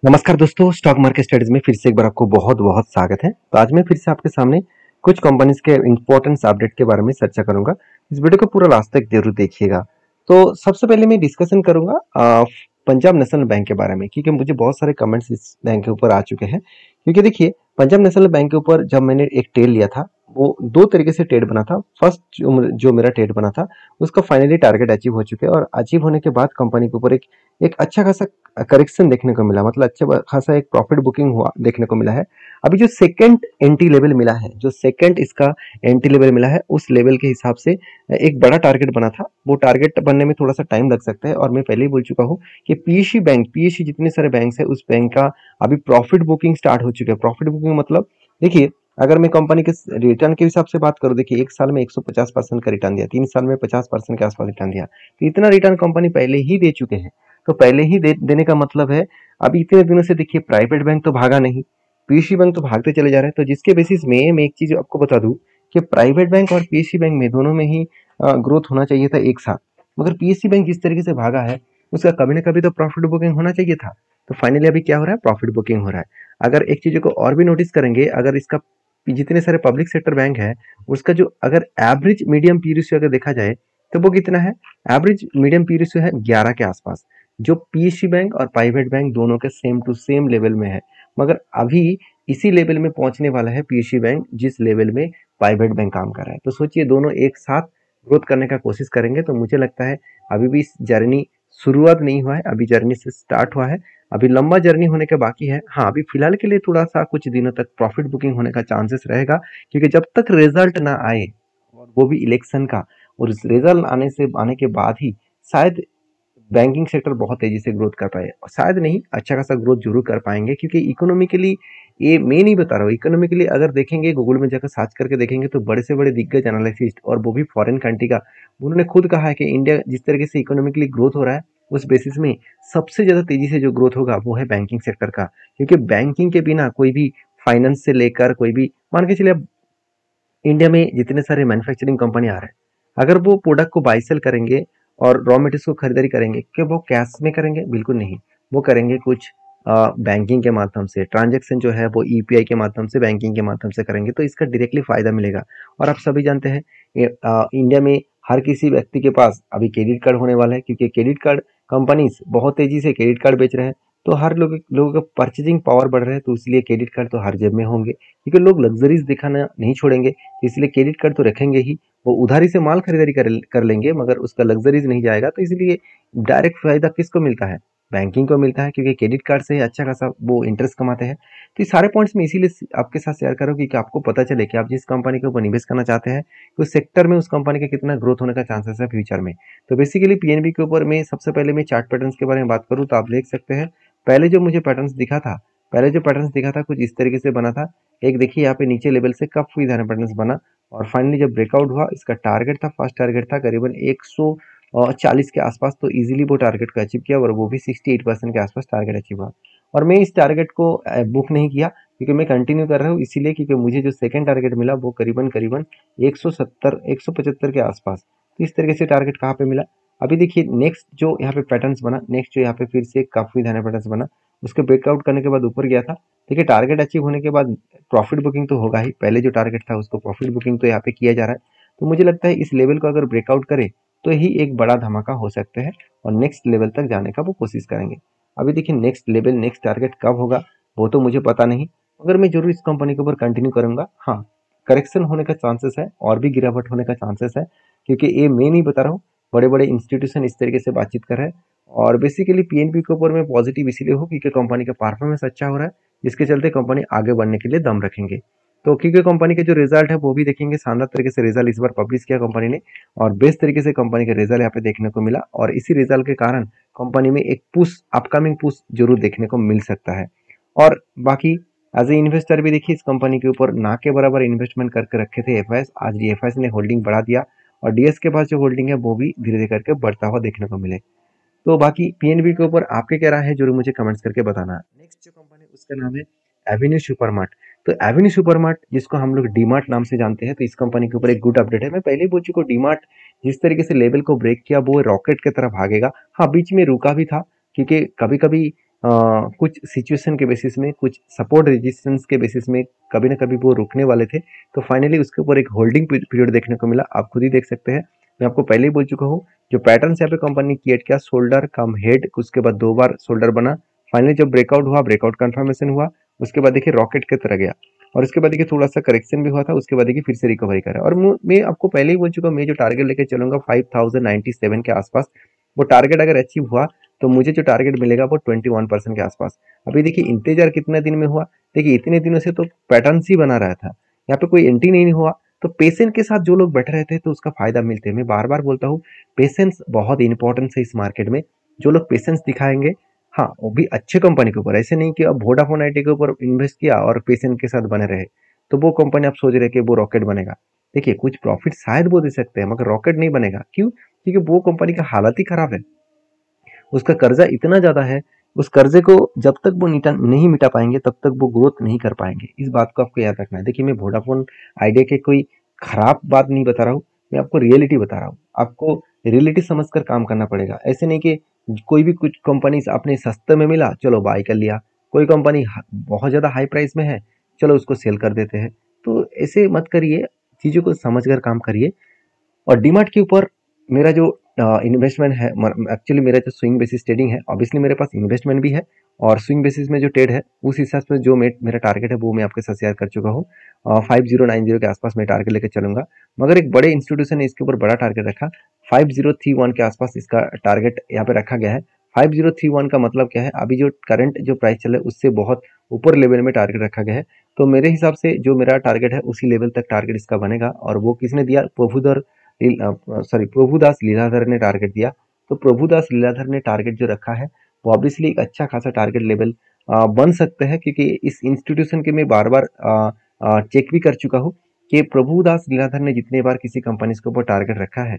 नमस्कार दोस्तों, stock market studies में फिर से एक बार आपको बहुत बहुत स्वागत है। तो आज मैं फिर से आपके सामने कुछ कंपनीज के इंपॉर्टेंस अपडेट के बारे में चर्चा करूंगा। इस वीडियो को पूरा लास्ट तक जरूर देखिएगा। तो सबसे पहले मैं डिस्कशन करूंगा पंजाब नेशनल बैंक के बारे में, क्योंकि मुझे बहुत सारे कमेंट्स इस बैंक के ऊपर आ चुके हैं। क्योंकि देखिए, पंजाब नेशनल बैंक के ऊपर जब मैंने एक ट्रेड लिया था, वो दो तरीके से ट्रेड बना था। फर्स्ट जो मेरा ट्रेड बना था, उसका फाइनली टारगेट अचीव हो चुके हैं, और अचीव होने के बाद कंपनी के ऊपर एक अच्छा खासा करेक्शन देखने को मिला, मतलब अच्छा खासा एक प्रॉफिट बुकिंग हुआ देखने को मिला है। अभी जो सेकंड एंट्री लेवल मिला है, जो सेकंड इसका एंट्री लेवल मिला है, उस लेवल के हिसाब से एक बड़ा टारगेट बना था। वो टारगेट बनने में थोड़ा सा टाइम लग सकता है, और मैं पहले ही बोल चुका हूँ कि पीएसयू जितने सारे बैंक है, उस बैंक का अभी प्रॉफिट बुकिंग स्टार्ट हो चुका है। प्रॉफिट बुकिंग मतलब देखिए, अगर मैं कंपनी के रिटर्न के हिसाब से बात करूं, देखिए एक साल में 150% का रिटर्न दिया, 3 साल में 50% के आसपास रिटर्न दिया, तो इतना रिटर्न कंपनी पहले ही दे चुके हैं। तो पहले ही देने का मतलब है, अभी इतने दिनों से देखिए प्राइवेट बैंक तो भागा नहीं, पीएसयू बैंक तो भागते चले जा रहे हैं। तो जिसके बेसिस में मैं एक चीज आपको बता दूं कि प्राइवेट बैंक और पीएसयू बैंक में दोनों में ही ग्रोथ होना चाहिए था एक साथ। मगर पीएसयू बैंक जिस तरीके से भागा है, उसका कभी ना कभी तो प्रॉफिट बुकिंग होना चाहिए था। तो फाइनली अभी क्या हो रहा है, प्रॉफिट बुकिंग हो रहा है। अगर एक चीज को और भी नोटिस करेंगे, अगर इसका जितने सारे पब्लिक सेक्टर बैंक है, उसका जो अगर एवरेज मीडियम पी रेशियो अगर देखा जाए, तो वो कितना है? एवरेज मीडियम पी रेशियो है 11 के आसपास, जो पीएसयू बैंक और प्राइवेट बैंक दोनों के सेम टू सेम लेवल में है। मगर अभी इसी लेवल में पहुंचने वाला है पीएसयू बैंक, जिस लेवल में प्राइवेट बैंक काम कर रहा है। तो सोचिए, दोनों एक साथ ग्रोथ करने का कोशिश करेंगे। तो मुझे लगता है अभी भी इस जर्नी शुरुआत नहीं हुआ है, अभी जर्नी से स्टार्ट हुआ है। अभी लंबा जर्नी होने के बाकी है। हाँ, अभी फिलहाल के लिए थोड़ा सा कुछ दिनों तक प्रॉफिट बुकिंग होने का चांसेस रहेगा, क्योंकि जब तक रिजल्ट ना आए, और वो भी इलेक्शन का, और इस रिजल्ट आने के बाद ही शायद बैंकिंग सेक्टर बहुत तेजी से ग्रोथ कर पाए। शायद नहीं, अच्छा खासा ग्रोथ जरूर कर पाएंगे, क्योंकि इकोनॉमिकली, ये मैं नहीं बता रहा हूँ, इकोनॉमिकली अगर देखेंगे, गूगल में जाकर सर्च करके देखेंगे, तो बड़े से बड़े दिग्गज एनालिसिस्ट, और वो भी फॉरेन कंट्री का, उन्होंने खुद कहा है कि इंडिया जिस तरीके से इकोनॉमिकली ग्रोथ हो रहा है, उस बेसिस में सबसे ज्यादा तेजी से जो ग्रोथ होगा वो है बैंकिंग सेक्टर का। क्योंकि बैंकिंग के बिना कोई भी फाइनेंस से लेकर कोई भी, मान के चलिए, इंडिया में जितने सारे मैन्युफैक्चरिंग कंपनी आ रहे हैं, अगर वो प्रोडक्ट को बाई सेल करेंगे और रॉ मटेरियल्स को खरीदारी करेंगे, क्या वो कैश में करेंगे? बिल्कुल नहीं। वो करेंगे कुछ बैंकिंग के माध्यम से, ट्रांजैक्शन जो है वो यूपीआई के माध्यम से, बैंकिंग के माध्यम से करेंगे, तो इसका डायरेक्टली फायदा मिलेगा। और आप सभी जानते हैं, इंडिया में हर किसी व्यक्ति के पास अभी क्रेडिट कार्ड होने वाला है, क्योंकि क्रेडिट कार्ड कंपनीज बहुत तेजी से क्रेडिट कार्ड बेच रहे हैं। तो हर लोगों का परचेजिंग पावर बढ़ रहा है, तो इसलिए क्रेडिट कार्ड तो हर जेब में होंगे, क्योंकि लोग लग्जरीज दिखाना नहीं छोड़ेंगे, तो इसलिए क्रेडिट कार्ड तो रखेंगे ही। वो उधारी से माल खरीदारी कर लेंगे, मगर उसका लग्जरीज नहीं जाएगा। तो इसलिए डायरेक्ट फायदा किसको मिलता है? बैंकिंग को मिलता है, क्योंकि क्रेडिट कार्ड से ही अच्छा खासा वो इंटरेस्ट कमाते हैं। तो ये सारे पॉइंट्स मैं इसीलिए आपके साथ शेयर करूँ, क्योंकि आपको पता चले कि आप जिस कंपनी के ऊपर निवेश करना चाहते हैं, उस सेक्टर में उस कंपनी का कितना ग्रोथ होने का चांसेस है फ्यूचर में। तो बेसिकली पीएनबी के ऊपर मैं सबसे पहले मैं चार्ट पैटर्न्स के बारे में बात करूँ, तो आप देख सकते हैं, पहले जो मुझे पैटर्न्स दिखा था, पहले जो पैटर्न्स दिखा था कुछ इस तरीके से बना था। एक देखिए, यहाँ पे नीचे लेवल से कप हुई पैटर्न्स बना, और फाइनली जब ब्रेकआउट हुआ, इसका टारगेट था, फर्स्ट टारगेट था करीबन 140 के आसपास, तो इजीली वो टारगेट को अचीव किया, और वो भी 68% के आसपास टारगेट अचीव हुआ। और मैं इस टारगेट को बुक नहीं किया, क्योंकि मैं कंटिन्यू कर रहा हूँ, इसीलिए क्योंकि मुझे जो सेकंड टारगेट मिला वो करीबन करीबन 170 175 के आसपास। तो इस तरीके से टारगेट कहाँ पे मिला? अभी देखिए, नेक्स्ट जो यहाँ पे पैटर्न्स बना, नेक्स्ट जो यहाँ पे फिर से काफी धाना पैटर्न्स बना, उसके ब्रेकआउट करने के बाद ऊपर गया था। देखिए, टारगेट अचीव होने के बाद प्रॉफिट बुकिंग तो होगा ही, पहले जो टारगेट था उसको प्रॉफिट बुकिंग तो यहाँ पे किया जा रहा है। तो मुझे लगता है इस लेवल को अगर ब्रेकआउट करे, तो ही एक बड़ा धमाका हो सकते हैं, और नेक्स्ट लेवल तक जाने का वो कोशिश करेंगे। अभी देखिए, नेक्स्ट लेवल, नेक्स्ट टारगेट कब होगा वो तो मुझे पता नहीं, मगर मैं जरूर इस कंपनी के ऊपर कंटिन्यू करूंगा। हाँ, करेक्शन होने का चांसेस है, और भी गिरावट होने का चांसेस है, क्योंकि ये मैं नहीं बता रहा हूँ, बड़े बड़े इंस्टीट्यूशन इस तरीके से बातचीत कर रहे हैं। और बेसिकली पीएनबी के ऊपर मैं पॉजिटिव इसीलिए हूँ, क्योंकि कंपनी का परफॉर्मेंस अच्छा हो रहा है, जिसके चलते कंपनी आगे बढ़ने के लिए दम रखेंगे। तो क्योंकि कंपनी के जो रिजल्ट है वो भी देखेंगे, शानदार तरीके से रिजल्ट इस बार पब्लिश किया कंपनी ने, और बेस्ट तरीके से कंपनी का रिजल्ट यहाँ पे देखने को मिला, और इसी रिजल्ट के कारण कंपनी में एक पुश, अपकमिंग पुश जरूर देखने को मिल सकता है। और बाकी एज ए इन्वेस्टर भी देखिए, इस कंपनी के ऊपर ना के बराबर इन्वेस्टमेंट करके रखे थे एफआईएस, आज एफआईएस ने होल्डिंग बढ़ा दिया, और डीएस के पास जो होल्डिंग है वो भी धीरे धीरे करके बढ़ता हुआ देखने को मिले। तो बाकी पीएनबी के ऊपर आपके क्या राय है, जरूर मुझे कमेंट्स करके बताना। नेक्स्ट जो कंपनी, उसका नाम है एवेन्यू सुपरमार्ट। तो एवेन्यू सुपरमार्ट, जिसको हम लोग डीमार्ट नाम से जानते हैं, तो इस कंपनी के ऊपर एक गुड अपडेट है। मैं पहले ही बोल चुका हूँ, डीमार्ट जिस तरीके से लेवल को ब्रेक किया, वो रॉकेट की तरफ भागेगा। हाँ, बीच में रुका भी था, क्योंकि कभी कभी कुछ सिचुएशन के बेसिस में, कुछ सपोर्ट रेजिस्टेंस के बेसिस में कभी ना कभी वो रुकने वाले थे, तो फाइनली उसके ऊपर एक होल्डिंग पीरियड देखने को मिला। आप खुद ही देख सकते हैं, मैं आपको पहले ही बोल चुका हूँ, जो पैटर्न यहाँ पे कंपनी क्रिएट किया, शोल्डर कम हेड, उसके बाद 2 बार शोल्डर बना, फाइनली जब ब्रेकआउट हुआ, ब्रेकआउट कंफर्मेशन हुआ, उसके बाद देखिए रॉकेट की तरह गया, और उसके बाद देखिए थोड़ा सा करेक्शन भी हुआ था, उसके बाद देखिए फिर से रिकवरी करा। और मैं आपको पहले ही बोल चुका हूँ, मैं जो टारगेट लेके चलूंगा 5097 के आसपास, वो टारगेट अगर अचीव हुआ तो मुझे जो टारगेट मिलेगा वो 21% के आसपास। अभी देखिए इंतजार कितने दिन में हुआ, देखिए इतने दिनों से तो पैटर्न ही बना रहा था, यहाँ पे कोई एंट्री नहीं हुआ, तो पेशेंस के साथ जो लोग बैठे रहते हैं तो उसका फायदा मिलते हैं। मैं बार बार बोलता हूँ, पेशेंस बहुत इंपॉर्टेंट है इस मार्केट में। जो लोग पेशेंस दिखाएंगे, हाँ वो भी अच्छे कंपनी के ऊपर, ऐसे नहीं कि अब वोडाफोन आईटी के ऊपर इन्वेस्ट किया और पेशेंस के साथ बने रहे तो वो कंपनी आप सोच रहे कि वो रॉकेट बनेगा। देखिए कुछ प्रॉफिट शायद वो दे सकते हैं मगर रॉकेट नहीं बनेगा। क्यों? क्योंकि वो कंपनी का हालत ही खराब है, उसका कर्जा इतना ज्यादा है, उस कर्जे को जब तक वो नहीं मिटा पाएंगे तब तक वो ग्रोथ नहीं कर पाएंगे। इस बात को आपको याद रखना है। देखिए मैं वोडाफोन आइडिया के कोई खराब बात नहीं बता रहा हूँ, मैं आपको रियलिटी बता रहा हूँ। आपको रियलिटी समझकर काम करना पड़ेगा। ऐसे नहीं कि कोई भी कुछ कंपनी आपने सस्ते में मिला चलो बाय कर लिया, कोई कंपनी बहुत ज्यादा हाई प्राइस में है चलो उसको सेल कर देते हैं। तो ऐसे मत करिए, चीजों को समझकर काम करिए। और डीमार्ट के ऊपर मेरा जो इन्वेस्टमेंट है, एक्चुअली मेरा जो स्विंग बेसिस ट्रेडिंग है, ऑब्वियसली मेरे पास इन्वेस्टमेंट भी है और स्विंग बेसिस में जो ट्रेड है उस हिसाब से जो मेरा टारगेट है वो मैं आपके साथ शेयर कर चुका हूँ। 5090 के आसपास मैं टारगेट लेकर चलूंगा, मगर एक बड़े इंस्टीट्यूशन ने इसके ऊपर बड़ा टारगेट रखा, 5031 के आसपास इसका टारगेट यहाँ पे रखा गया है। 5031 का मतलब क्या है, अभी जो करंट जो प्राइस चल रहा है उससे बहुत ऊपर लेवल में टारगेट रखा गया है। तो मेरे हिसाब से जो मेरा टारगेट है उसी लेवल तक टारगेट इसका बनेगा। और वो किसने दिया? प्रभुदास लीलाधर ने टारगेट दिया। तो प्रभुदास लीलाधर ने टारगेट जो रखा है वो ऑब्वियसली एक अच्छा खासा टारगेट लेवल बन सकता है, क्योंकि इस इंस्टीट्यूशन के मैं बार बार चेक भी कर चुका हूँ कि प्रभुदास लीलाधर ने जितने बार किसी कंपनी के ऊपर टारगेट रखा है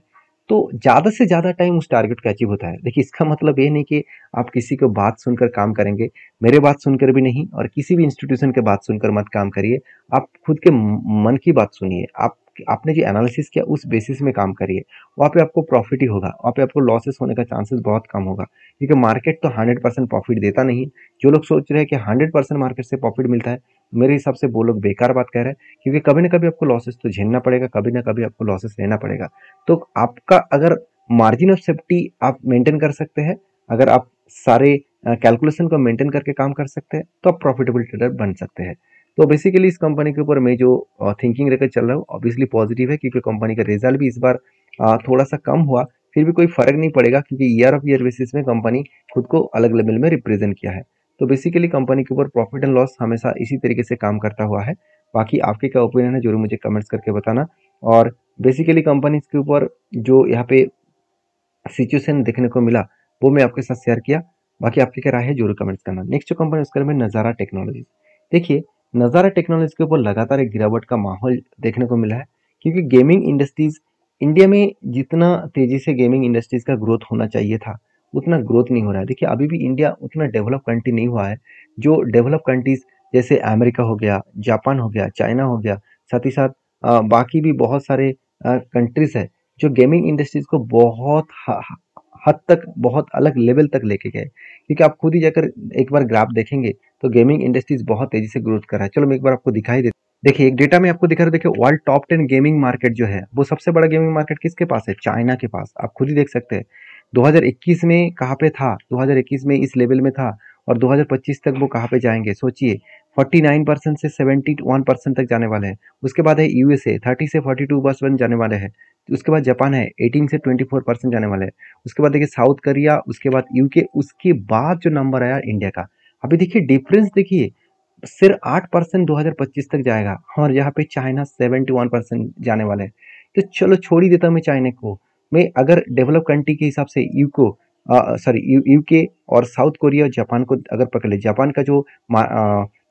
तो ज्यादा से ज्यादा टाइम उस टारगेट को अचीव होता है। देखिए इसका मतलब ये नहीं कि आप किसी को बात सुनकर काम करेंगे, मेरे बात सुनकर भी नहीं और किसी भी इंस्टीट्यूशन के बात सुनकर मत काम करिए। आप खुद के मन की बात सुनिए, आप आपने जो एनालिसिस किया उस बेसिस में काम करिए, वहाँ पे आपको प्रॉफिट ही होगा, वहाँ पे आपको लॉसेस होने का चांसेस बहुत कम होगा, क्योंकि मार्केट तो 100% प्रॉफिट देता नहीं। जो लोग सोच रहे हैं कि 100% मार्केट से प्रॉफिट मिलता है, मेरे हिसाब से वो लोग बेकार बात कह रहे हैं, क्योंकि कभी ना कभी आपको लॉसेस तो झेलना पड़ेगा, कभी ना कभी आपको लॉसेस लेना पड़ेगा। तो आपका अगर मार्जिन ऑफ सेफ्टी आप मेंटेन कर सकते हैं, अगर आप सारे कैलकुलेशन को मेंटेन करके काम कर सकते हैं तो आप प्रॉफिटेबल ट्रेडर बन सकते हैं। तो बेसिकली इस कंपनी के ऊपर मैं जो थिंकिंग लेकर चल रहा हूँ ऑब्वियसली पॉजिटिव है, क्योंकि कंपनी का रिजल्ट भी इस बार थोड़ा सा कम हुआ, फिर भी कोई फर्क नहीं पड़ेगा, क्योंकि ईयर ऑफ ईयर बेसिस में कंपनी खुद को अलग लेवल में रिप्रेजेंट किया है। तो बेसिकली कंपनी के ऊपर प्रॉफिट एंड लॉस हमेशा इसी तरीके से काम करता हुआ है। बाकी आपके क्या ओपिनियन है जरूर मुझे कमेंट्स करके बताना। और बेसिकली कंपनी के ऊपर जो यहाँ पे सिचुएशन देखने को मिला वो मैं आपके साथ शेयर किया। बाकी आपकी क्या राय है जरूर कमेंट्स करना। नेक्स्ट जो कंपनी उसके में नज़ारा टेक्नोलॉजीज। देखिए नज़ारा टेक्नोलॉजी के ऊपर लगातार एक गिरावट का माहौल देखने को मिला है, क्योंकि गेमिंग इंडस्ट्रीज इंडिया में जितना तेजी से गेमिंग इंडस्ट्रीज का ग्रोथ होना चाहिए था उतना ग्रोथ नहीं हो रहा है। देखिए अभी भी इंडिया उतना डेवलप कंट्री नहीं हुआ है। जो डेवलप कंट्रीज जैसे अमेरिका हो गया, जापान हो गया, चाइना हो गया, साथ ही साथ बाकी भी बहुत सारे कंट्रीज है जो गेमिंग इंडस्ट्रीज को बहुत हद तक बहुत अलग लेवल तक लेके गए। क्योंकि आप खुद ही जाकर एक बार ग्राफ देखेंगे तो गेमिंग इंडस्ट्रीज बहुत तेजी से ग्रोथ कर रहा है। चलो मैं एक बार आपको दिखाई दे, देखिए एक डेटा में आपको दिखा रहा हूँ। देखिए वर्ल्ड टॉप 10 गेमिंग मार्केट जो है वो सबसे बड़ा गेमिंग मार्केट किसके पास है? चाइना के पास। आप खुद ही देख सकते हैं 2021 में कहाँ पे था, 2021 में इस लेवल में था और 2025 तक वो कहाँ पे जाएंगे सोचिए। 49% से 71% तक जाने वाले हैं। उसके बाद है यूएसए 30 से 42% जाने वाले हैं। उसके बाद जापान है 18 से 24% जाने वाले हैं। उसके बाद देखिए साउथ कोरिया, उसके बाद यूके, उसके बाद जो नंबर आया इंडिया का। अभी देखिए डिफरेंस देखिए, सिर्फ 8% 2025 तक जाएगा और यहाँ पे चाइना 71% जाने वाला है। तो चलो छोड़ ही देता हूँ मैं चाइना को। मैं अगर डेवलप कंट्री के हिसाब से यूके और साउथ कोरिया और जापान को अगर पकड़ ले, जापान का जो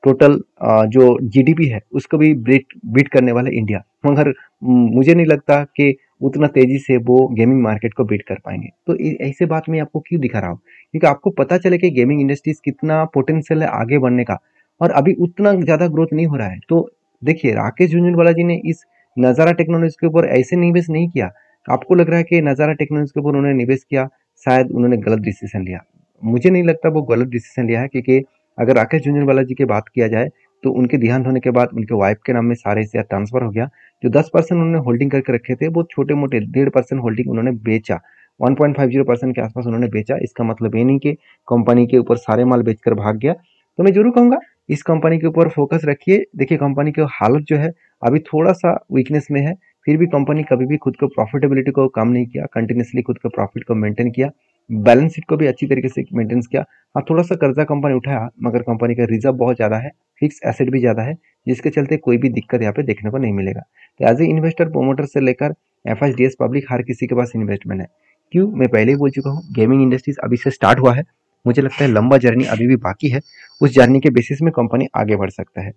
टोटल जो जीडीपी है उसको भी बीट करने वाला है इंडिया, मगर मुझे नहीं लगता कि उतना तेजी से वो गेमिंग मार्केट को बीट कर पाएंगे। तो ऐसे बात मैं आपको क्यों दिखा रहा हूँ, क्योंकि आपको पता चले कि गेमिंग इंडस्ट्रीज कितना पोटेंशियल है आगे बढ़ने का और अभी उतना ज्यादा ग्रोथ नहीं हो रहा है। तो देखिए राकेश झुनझुनवाला जी ने इस नजारा टेक्नोलॉजी के ऊपर ऐसे निवेश नहीं किया। आपको लग रहा है कि नजारा टेक्नोलॉजी के ऊपर उन्होंने निवेश किया, शायद उन्होंने गलत डिसीजन लिया। मुझे नहीं लगता वो गलत डिसीजन लिया है, क्योंकि अगर राकेश झुंझुनवाला जी की बात किया जाए तो उनके देहांत होने के बाद उनके वाइफ के नाम में सारे शेयर ट्रांसफर हो गया। जो 10% उन्होंने होल्डिंग करके रखे थे वो छोटे मोटे 1.5% होल्डिंग उन्होंने बेचा, 1.50% के आसपास उन्होंने बेचा। इसका मतलब ये नहीं कि कंपनी के ऊपर सारे माल बेचकर भाग गया। तो मैं जरूर कहूंगा इस कंपनी के ऊपर फोकस रखिए। देखिए कंपनी की हालत जो है अभी थोड़ा सा वीकनेस में है, फिर भी कंपनी कभी भी खुद को प्रॉफिटेबिलिटी को कम नहीं किया, कंटिन्यूसली खुद को प्रॉफिट को मेंटेन किया, बैलेंस शीट को भी अच्छी तरीके से मेंटेन किया। हाँ, थोड़ा सा कर्जा कंपनी उठाया, मगर कंपनी का रिजर्व बहुत ज़्यादा है, फिक्स एसेट भी ज़्यादा है, जिसके चलते कोई भी दिक्कत यहाँ पे देखने को नहीं मिलेगा। तो एज ए इन्वेस्टर, प्रोमोटर से लेकर एफएसडीएस पब्लिक, हर किसी के पास इन्वेस्टमेंट है। क्यों, मैं पहले ही बोल चुका हूँ, गेमिंग इंडस्ट्रीज अभी से स्टार्ट हुआ है। मुझे लगता है लंबा जर्नी अभी भी बाकी है, उस जर्नी के बेसिस में कंपनी आगे बढ़ सकता है।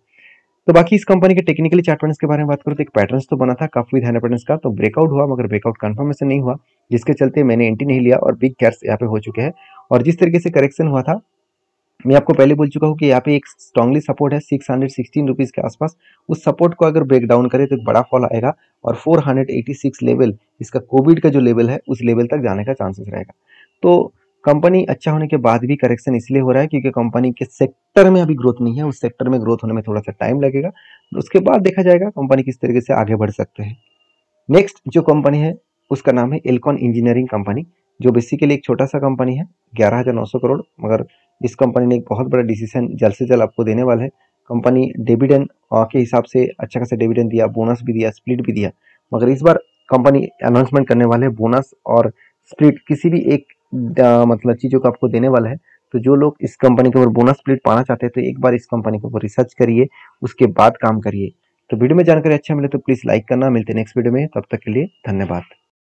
तो बाकी इस कंपनी के टेक्निकली चार्ट पैटर्न्स के बारे में बात करूँ तो एक पैटर्न्स तो बना था कफ विद हैंड पैटर्न्स का, तो ब्रेकआउट हुआ मगर ब्रेकआउट कंफर्मेशन नहीं हुआ, जिसके चलते मैंने एंट्री नहीं लिया और बिग कैप्स यहाँ पे हो चुके हैं। और जिस तरीके से करेक्शन हुआ था, मैं आपको पहले बोल चुका हूँ कि यहाँ पे एक स्ट्रांगली सपोर्ट है 616 रुपीज के आसपास। उस सपोर्ट को अगर ब्रेक डाउन करे तो एक बड़ा फॉल आएगा और 486 लेवल, इसका कोविड का जो लेवल है उस लेवल तक जाने का चांसेस रहेगा। तो कंपनी अच्छा होने के बाद भी करेक्शन इसलिए हो रहा है क्योंकि कंपनी के सेक्टर में अभी ग्रोथ नहीं है, उस सेक्टर में ग्रोथ होने में थोड़ा सा टाइम लगेगा। उसके बाद देखा जाएगा कंपनी किस तरीके से आगे बढ़ सकते हैं। नेक्स्ट जो कंपनी है उसका नाम है एल्कॉन इंजीनियरिंग कंपनी, जो बेसिकली एक छोटा सा कंपनी है, 11,900 करोड़। मगर इस कंपनी ने एक बहुत बड़ा डिसीजन जल्द से जल्द आपको देने वाला है। कंपनी डिविडेंड के हिसाब से अच्छा खासा डिविडेंड दिया, बोनस भी दिया, स्प्लिट भी दिया। मगर इस बार कंपनी अनाउंसमेंट करने वाले बोनस और स्प्लिट किसी भी एक मतलब चीज़ों को आपको देने वाला है। तो जो लोग इस कंपनी के ऊपर बोनस स्प्लिट पाना चाहते हैं तो एक बार इस कंपनी के ऊपर रिसर्च करिए, उसके बाद काम करिए। तो वीडियो में जानकारी अच्छा मिले तो प्लीज़ लाइक करना। मिलते हैं नेक्स्ट वीडियो में, तब तक के लिए धन्यवाद।